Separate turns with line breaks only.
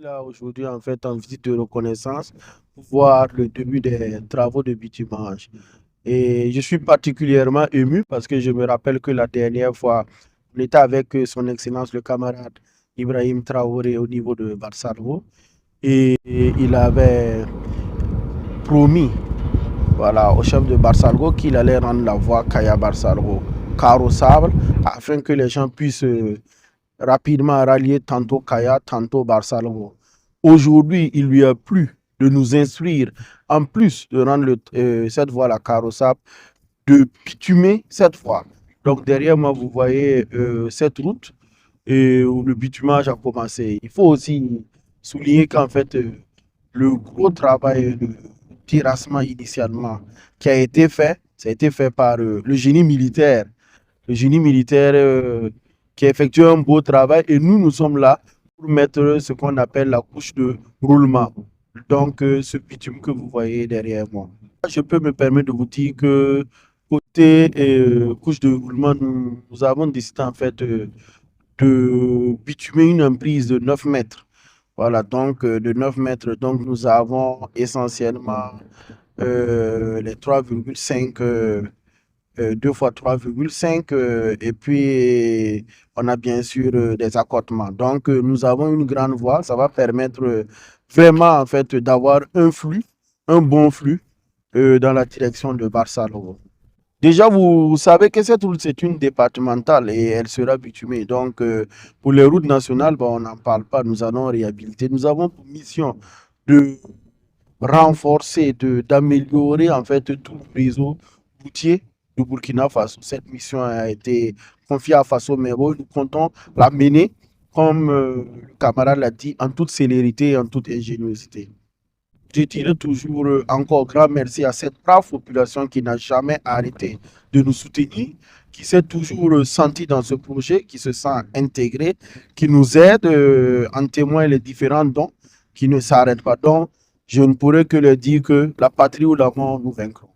là aujourd'hui en fait en visite de reconnaissance pour voir le début des travaux de bitumage. Et je suis particulièrement ému parce que je me rappelle que la dernière fois, on était avec son Excellence le camarade Ibrahim Traoré au niveau de Barsalgo et il avait promis voilà, au chef de Barsalgo qu'il allait rendre la voie Kaya-Barsalgo carrossable afin que les gens puissent rapidement rallier tantôt Kaya, tantôt Barsalgo. Aujourd'hui, il lui a plu de nous instruire, en plus de rendre cette voie-là carrossable, de bitumer cette voie. Donc derrière moi, vous voyez cette route où le bitumage a commencé. Il faut aussi souligner qu'en fait, le gros travail de terrassement initialement qui a été fait, ça a été fait par le génie militaire. Le génie militaire qui a effectué un beau travail et nous sommes là pour mettre ce qu'on appelle la couche de roulement. Donc, ce bitume que vous voyez derrière moi. Je peux me permettre de vous dire que côté couche de roulement, nous avons décidé en fait de bitumer une emprise de 9 mètres. Voilà, donc de 9 mètres. Donc, nous avons essentiellement les 3,5 2 fois 3,5 et puis on a bien sûr des accotements. Donc nous avons une grande voie, ça va permettre vraiment en fait d'avoir un flux, un bon flux dans la direction de Barcelone. Déjà, vous savez que cette route, c'est une départementale et elle sera bitumée. Donc, pour les routes nationales, bon, on n'en parle pas. Nous allons réhabiliter. Nous avons pour mission de renforcer, d'améliorer en fait tout le réseau routier du Burkina Faso. Cette mission a été confiée à Faso Mero. Nous comptons la mener, comme le camarade l'a dit, en toute célérité et en toute ingéniosité. Je dirais toujours encore grand merci à cette brave population qui n'a jamais arrêté de nous soutenir, qui s'est toujours senti dans ce projet, qui se sent intégré, qui nous aide, en témoignent les différents dons, qui ne s'arrêtent pas. Donc, je ne pourrais que leur dire que la patrie ou la mort, nous vaincrons.